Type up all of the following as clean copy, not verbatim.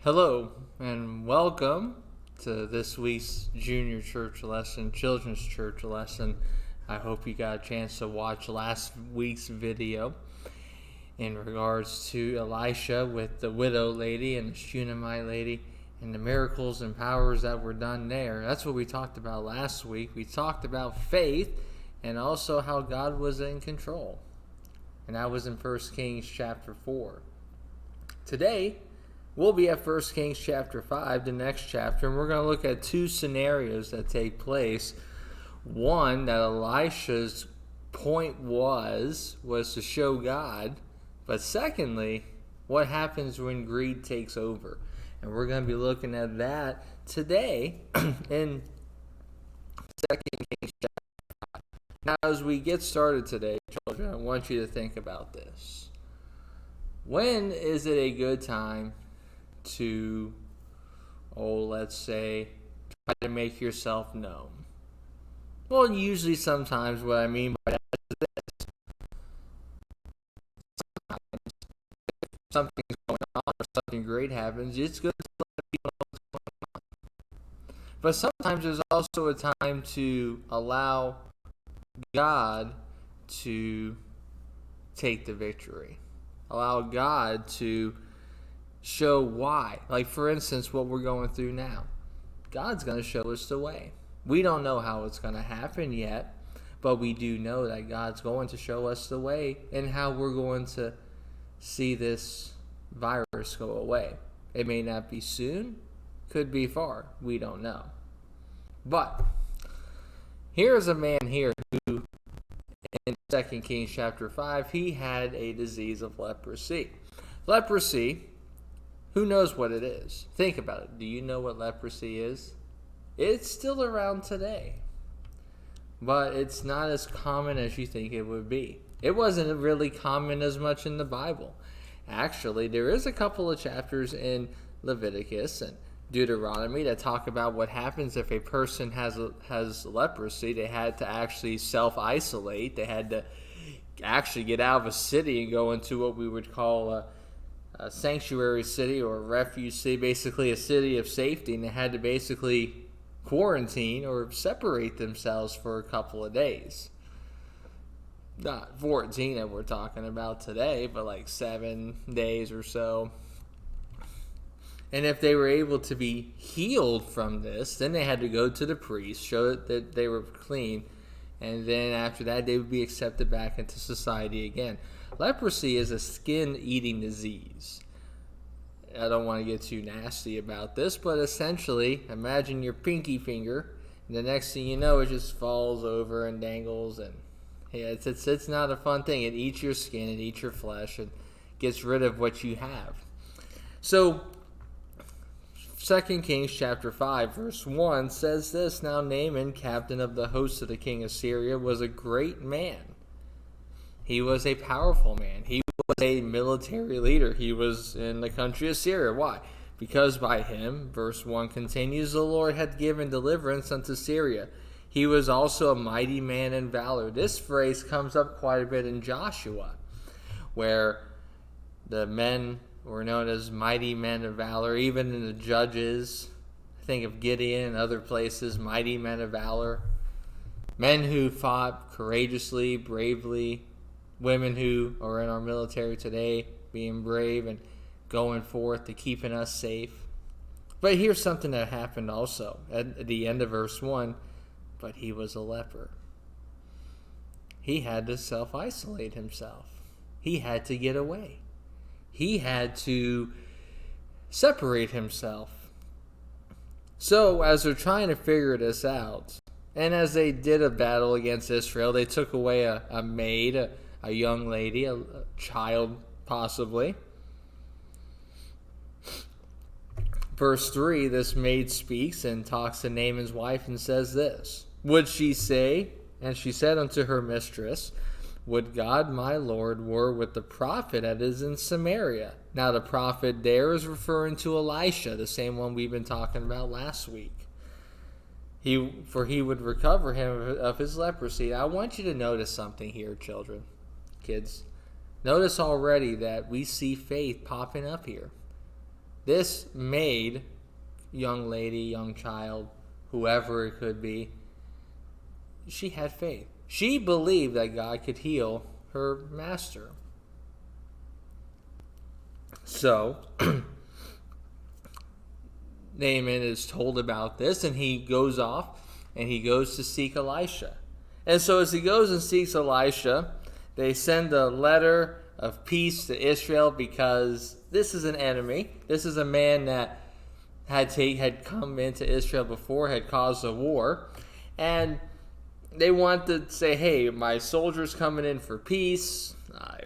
Hello and welcome to this week's junior church lesson, children's church lesson. I hope you got a chance to watch last week's video in regards to Elisha with the widow lady and the Shunammite lady and the miracles and powers that were done there. That's what we talked about last week. We talked about faith and also how God was in control. And that was in 1 Kings chapter 4. Today, we'll be at 1 Kings chapter 5, the next chapter, and we're going to look at two scenarios that take place. One, that Elisha's point was to show God, but secondly, what happens when greed takes over. And we're going to be looking at that today in 2 Kings chapter 5. Now, as we get started today, children, I want you to think about this. When is it a good time to, let's say, try to make yourself known? Well, usually sometimes what I mean by that is this. Sometimes if something's going on or something great happens, it's good to let people know what's going on. But sometimes there's also a time to allow God to take the victory. Allow God to show why. Like, for instance, what we're going through now. God's going to show us the way. We don't know how it's going to happen yet, but we do know that God's going to show us the way and how we're going to see this virus go away. It may not be soon, could be far. We don't know. But here's a man here who, in 2 Kings chapter 5, he had a disease of leprosy. Leprosy, who knows what it is? Think about it. Do you know what leprosy is? It's still around today, but it's not as common as you think it would be. It wasn't really common as much in the Bible. Actually, there is a couple of chapters in Leviticus and Deuteronomy that talk about what happens if a person has leprosy. They had to actually self-isolate. They had to actually get out of a city and go into what we would call a sanctuary city or a refuge city, basically a city of safety, and they had to basically quarantine or separate themselves for a couple of days. Not 14 that we're talking about today, but like 7 days or so. And if they were able to be healed from this, then they had to go to the priest, show that they were clean, and then after that they would be accepted back into society again. Leprosy is a skin-eating disease. I don't want to get too nasty about this, but essentially, imagine your pinky finger, and the next thing you know, it just falls over and dangles, and yeah, it's not a fun thing. It eats your skin, it eats your flesh, and gets rid of what you have. So, 2 Kings chapter 5, verse 1 says this, Now Naaman, captain of the host of the king of Syria, was a great man. He was a powerful man. He was a military leader. He was in the country of Syria. Why? Because by him, verse 1 continues, the Lord had given deliverance unto Syria. He was also a mighty man in valor. This phrase comes up quite a bit in Joshua, where the men were known as mighty men of valor. Even in the Judges, think of Gideon and other places, mighty men of valor. Men who fought courageously, bravely. Women who are in our military today being brave and going forth to keeping us safe. But here's something that happened also at the end of verse 1. But he was a leper. He had to self-isolate himself. He had to get away. He had to separate himself. So as they're trying to figure this out, and as they did a battle against Israel, they took away a maid, a young lady, a child possibly. Verse 3, this maid speaks and talks to Naaman's wife and says this, Would she say, and she said unto her mistress, Would God my Lord were with the prophet that is in Samaria. Now the prophet there is referring to Elisha, the same one we've been talking about last week. For he would recover him of his leprosy. I want you to notice something here, children. Kids, notice already that we see faith popping up here. This maid, young lady, young child, whoever it could be, she had faith. She believed that God could heal her master. So, Naaman is told about this, and he goes off and he goes to seek Elisha. And so as he goes and seeks Elisha, they send a letter of peace to Israel because this is an enemy. This is a man that had come into Israel before, had caused a war. And they want to say, hey, my soldiers coming in for peace. I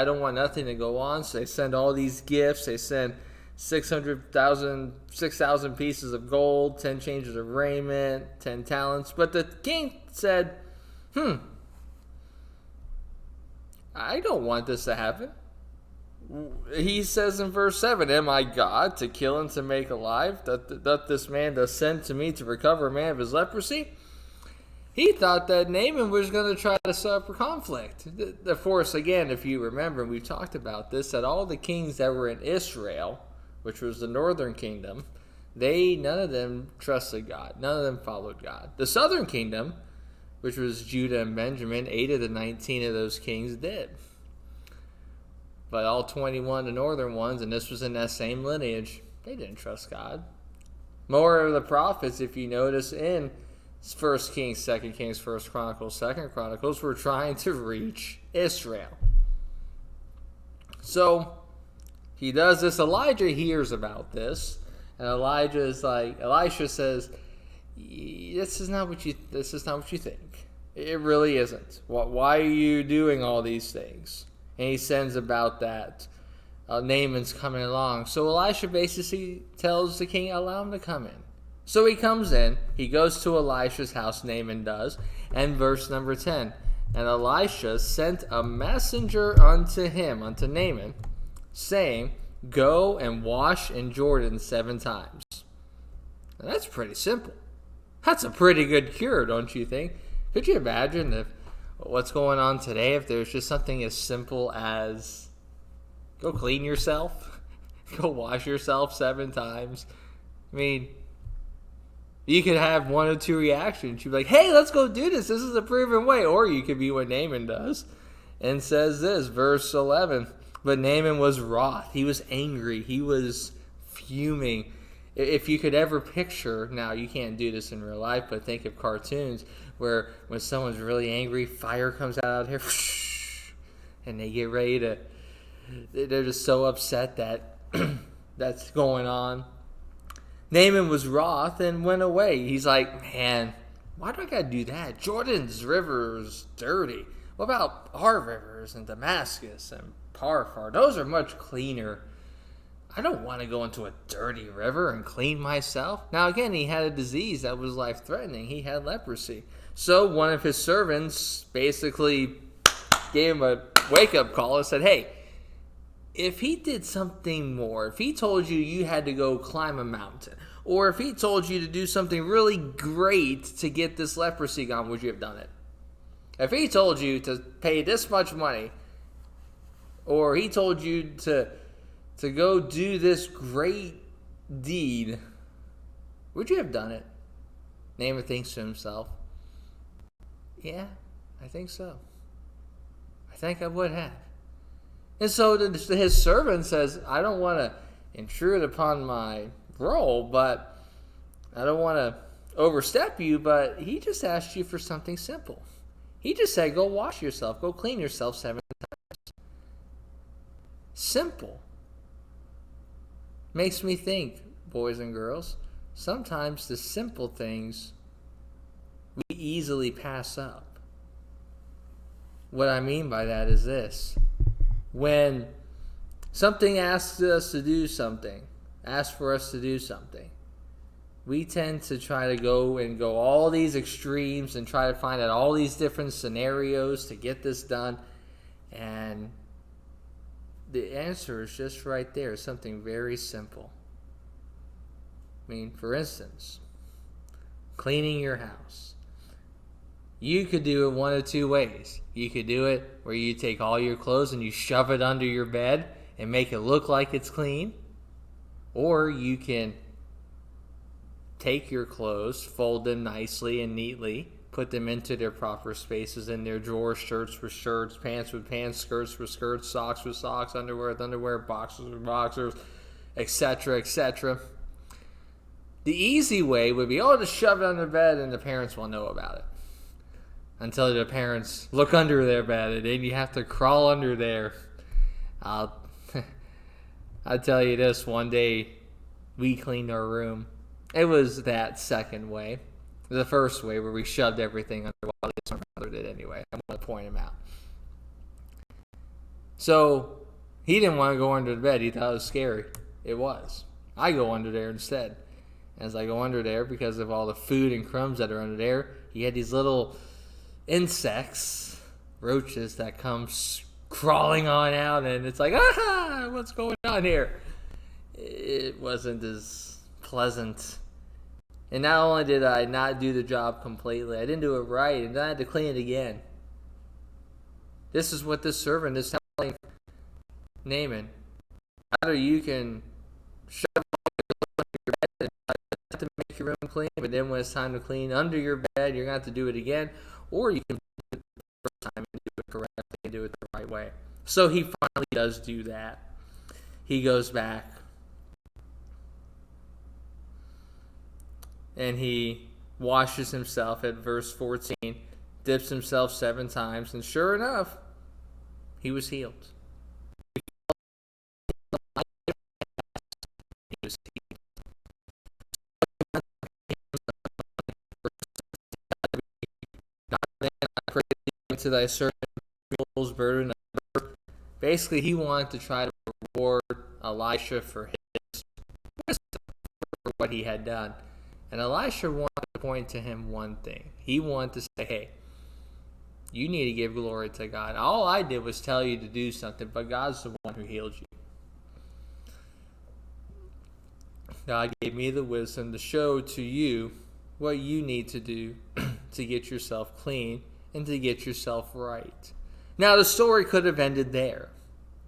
don't want nothing to go on. So they send all these gifts. They send 6,000 pieces of gold, 10 changes of raiment, 10 talents. But the king said, I don't want this to happen. He says in verse 7, am I God to kill and to make alive? Doth this man thus send to me to recover a man of his leprosy? He thought that Naaman was going to try to set up a conflict. Of course, again, if you remember, we've talked about this, that all the kings that were in Israel, which was the northern kingdom, none of them trusted God. None of them followed God. The southern kingdom, which was Judah and Benjamin, 8 of the 19 of those kings did. But all 21 the northern ones, and this was in that same lineage, they didn't trust God. More of the prophets, if you notice, in 1 Kings, 2 Kings, 1 Chronicles, 2 Chronicles, were trying to reach Israel. So he does this. Elijah hears about this, and Elisha says, This is not what you think. It really isn't. Why are you doing all these things? And he sends about that. Naaman's coming along. So Elisha basically tells the king, allow him to come in. So he comes in. He goes to Elisha's house, Naaman does. And verse number 10. And Elisha sent a messenger unto Naaman, saying, go and wash in Jordan 7 times. Now that's pretty simple. That's a pretty good cure, don't you think? Could you imagine if what's going on today, if there's just something as simple as go clean yourself, go wash yourself 7 times? I mean, you could have one or two reactions. You'd be like, hey, let's go do this. This is a proven way. Or you could be what Naaman does and says this, verse 11. But Naaman was wroth. He was angry. He was fuming. If you could ever picture, now you can't do this in real life, but think of cartoons where when someone's really angry, fire comes out here, and they get ready to, they're just so upset that that's going on. Naaman was wroth and went away. He's like, man, why do I got to do that? Jordan's river's dirty. What about our rivers in Damascus and Parfar? Those are much cleaner. I don't want to go into a dirty river and clean myself. Now, again, he had a disease that was life-threatening. He had leprosy. So one of his servants basically gave him a wake-up call and said, hey, if he did something more, if he told you had to go climb a mountain, or if he told you to do something really great to get this leprosy gone, would you have done it? If he told you to pay this much money, or he told you to go do this great deed, would you have done it? Naaman thinks to himself, yeah, I think so. I think I would have. And so his servant says, I don't want to intrude upon my role, but I don't want to overstep you, but he just asked you for something simple. He just said, go wash yourself, go clean yourself 7 times. Simple. Makes me think, boys and girls, sometimes the simple things we easily pass up. What I mean by that is this. When something asks us to do something, asks for us to do something, we tend to try to go all these extremes and try to find out all these different scenarios to get this done. And the answer is just right there, something very simple. I mean, for instance, cleaning your house. You could do it one of 2 ways. You could do it where you take all your clothes and you shove it under your bed and make it look like it's clean. Or you can take your clothes, fold them nicely and neatly, put them into their proper spaces in their drawers, shirts with shirts, pants with pants, skirts with skirts, socks with socks, underwear with underwear, boxers with boxers, etc., etc. The easy way would be, just shove it under the bed and the parents will know about it. Until the parents look under their bed and then you have to crawl under there. I'll tell you this, one day we cleaned our room. It was that second way. The first way where we shoved everything under, well, this brother did anyway. I'm going to point him out. So he didn't want to go under the bed. He thought it was scary. It was. I go under there instead. As I go under there, because of all the food and crumbs that are under there, he had these little insects, roaches, that come crawling on out, and it's like, what's going on here? It wasn't as pleasant. And not only did I not do the job completely, I didn't do it right, and then I had to clean it again. This is what this servant is telling Naaman. Either you can shove all your bed and to make your room clean, but then when it's time to clean under your bed, you're going to have to do it again, or you can do it the first time and do it correctly and do it the right way. So he finally does do that. He goes back and he washes himself at verse 14, dips himself 7 times, and sure enough, he was healed. He was healed. To thy servant mule's burden. Basically, he wanted to try to reward Elisha for his wisdom, for what he had done. And Elisha wanted to point to him one thing. He wanted to say, hey, you need to give glory to God. All I did was tell you to do something, but God's the one who healed you. God gave me the wisdom to show to you what you need to do to get yourself clean and to get yourself right. Now, the story could have ended there.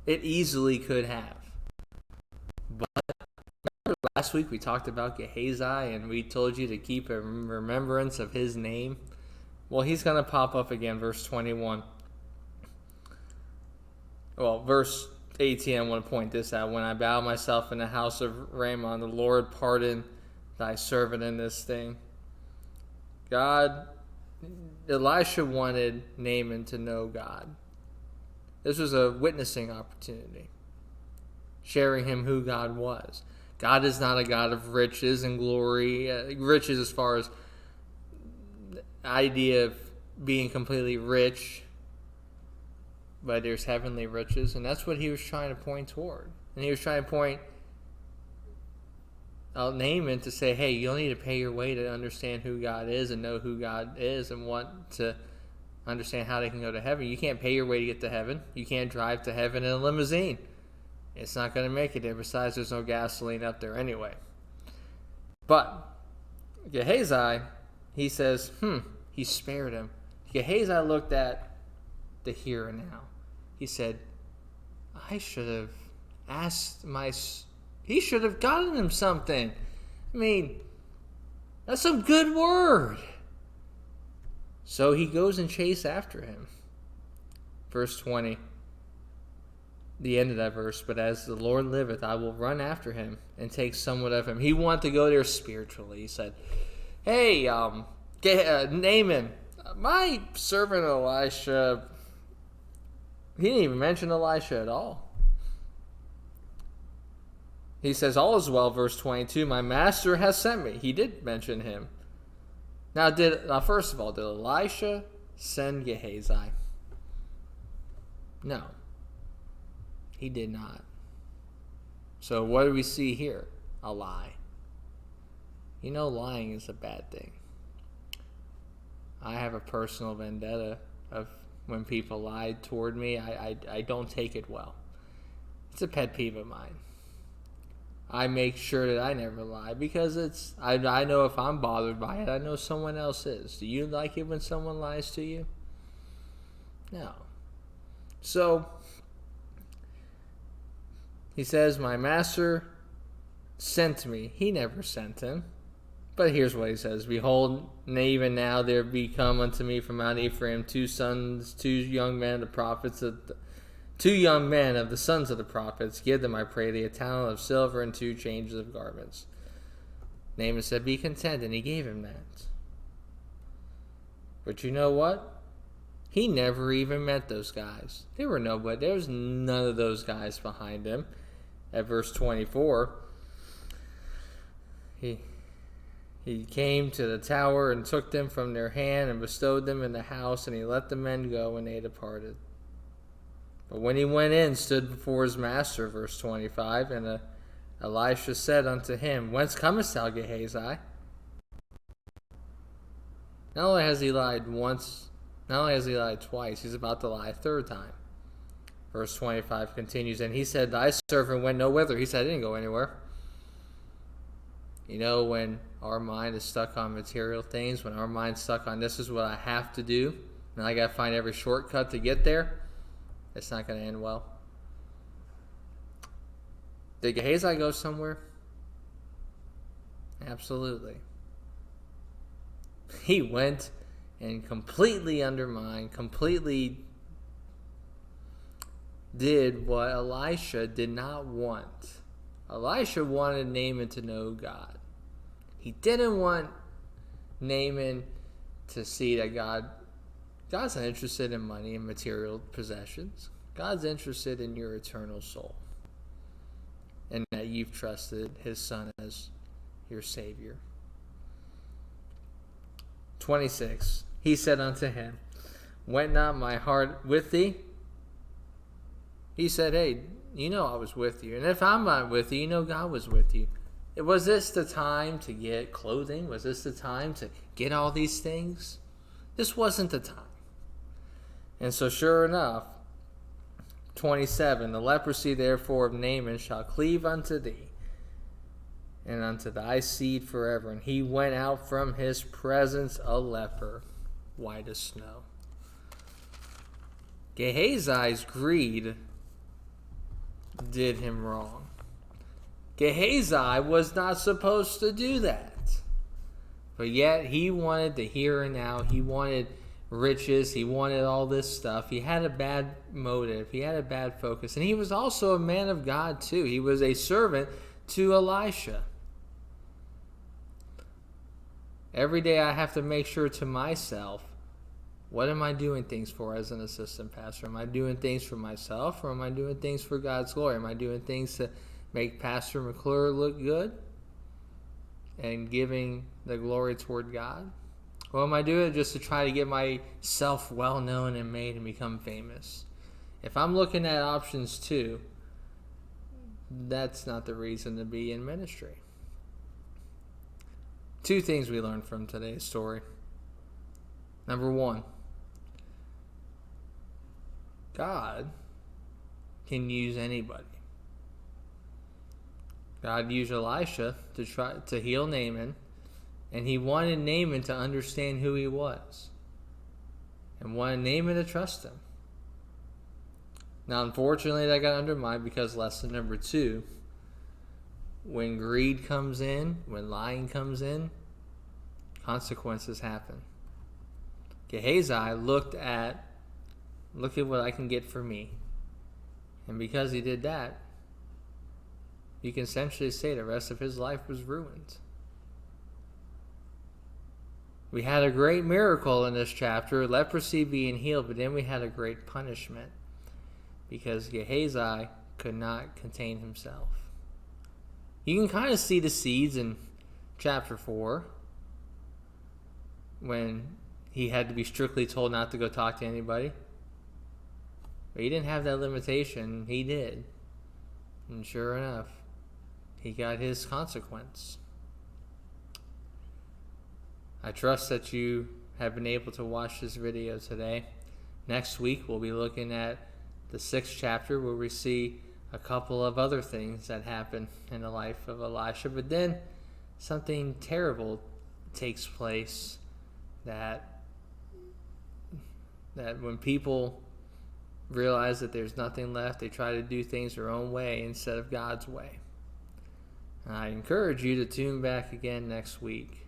It easily could have. But remember last week we talked about Gehazi and we told you to keep a remembrance of his name? Well, he's going to pop up again, verse 21. Well, verse 18, I want to point this out. When I bow myself in the house of Ramon, the Lord pardon thy servant in this thing. Elisha wanted Naaman to know God. This was a witnessing opportunity, sharing him who God was. God is not a God of riches and glory, riches as far as the idea of being completely rich, but there's heavenly riches, and that's what he was trying to point toward. And he was trying to point Naaman to say, hey, you'll need to pay your way to understand who God is and know who God is and want to understand how they can go to heaven. You can't pay your way to get to heaven. You can't drive to heaven in a limousine. It's not going to make it there. Besides, there's no gasoline up there anyway. But Gehazi, he says, he spared him. Gehazi looked at the here and now. He said, I should have asked he should have gotten him something. I mean, that's some good word. So he goes and chases after him. Verse 20. The end of that verse. But as the Lord liveth, I will run after him and take somewhat of him. He wanted to go there spiritually. He said, hey, Naaman, my servant Elisha, he didn't even mention Elisha at all. He says, all is well, verse 22, my master has sent me. He did mention him. Now, first of all, did Elisha send Gehazi? No. He did not. So what do we see here? A lie. You know, lying is a bad thing. I have a personal vendetta of when people lied toward me. I don't take it well. It's a pet peeve of mine. I make sure that I never lie because I know if I'm bothered by it, I know someone else is. Do you like it when someone lies to you? No. So, he says, my master sent me. He never sent him. But here's what he says. Behold, even now there be come unto me from Mount Ephraim two young men of the prophets, 2 young men of the sons of the prophets. Give them, I pray thee, a talent of silver and 2 changes of garments. Naaman said, be content, and he gave him that. But you know what? He never even met those guys. There was none of those guys behind him. At verse 24, he came to the tower and took them from their hand and bestowed them in the house, and he let the men go, and they departed. But when he went in, stood before his master, verse 25, and Elisha said unto him, Whence comest thou, Gehazi? Not only has he lied twice, he's about to lie a third time. Verse 25 continues, and he said, Thy servant went no whither. He said, I didn't go anywhere. You know, when our mind is stuck on material things, when our mind's stuck on this is what I have to do, and I got to find every shortcut to get there, it's not going to end well. Did Gehazi go somewhere? Absolutely. He went and completely undermined, completely did what Elisha did not want. Elisha wanted Naaman to know God. He didn't want Naaman to see that God's not interested in money and material possessions. God's interested in your eternal soul, and that you've trusted his son as your Savior. 26. He said unto him, Went not my heart with thee? He said, hey, you know I was with you. And if I'm not with you, you know God was with you. Was this the time to get clothing? Was this the time to get all these things? This wasn't the time. And so sure enough, 27, the leprosy therefore of Naaman shall cleave unto thee, and unto thy seed forever. And he went out from his presence a leper, white as snow. Gehazi's greed did him wrong. Gehazi was not supposed to do that. But yet he wanted the here and now. He wanted riches. He wanted all this stuff. He had a bad motive. He had a bad focus. And he was also a man of God too. He was a servant to Elisha. Every day I have to make sure to myself, what am I doing things for as an assistant pastor? Am I doing things for myself, or am I doing things for God's glory? Am I doing things to make Pastor McClure look good and giving the glory toward God? Or am I doing it just to try to get myself well known and made and become famous? If I'm looking at options too, that's not the reason to be in ministry. 2 things we learned from today's story. Number 1, God can use anybody. God used Elisha to try to heal Naaman, and he wanted Naaman to understand who he was, and wanted Naaman to trust him. Now, unfortunately, that got undermined because lesson number 2, when greed comes in, when lying comes in, consequences happen. Gehazi look at what I can get for me. And because he did that, you can essentially say the rest of his life was ruined. We had a great miracle in this chapter, leprosy being healed, but then we had a great punishment because Gehazi could not contain himself. You can kind of see the seeds in chapter 4 when he had to be strictly told not to go talk to anybody. But he didn't have that limitation. He did. And sure enough, he got his consequence. I trust that you have been able to watch this video today. Next week, we'll be looking at the 6th chapter where we see a couple of other things that happen in the life of Elisha. But then something terrible takes place that when people realize that there's nothing left, they try to do things their own way instead of God's way. I encourage you to tune back again next week.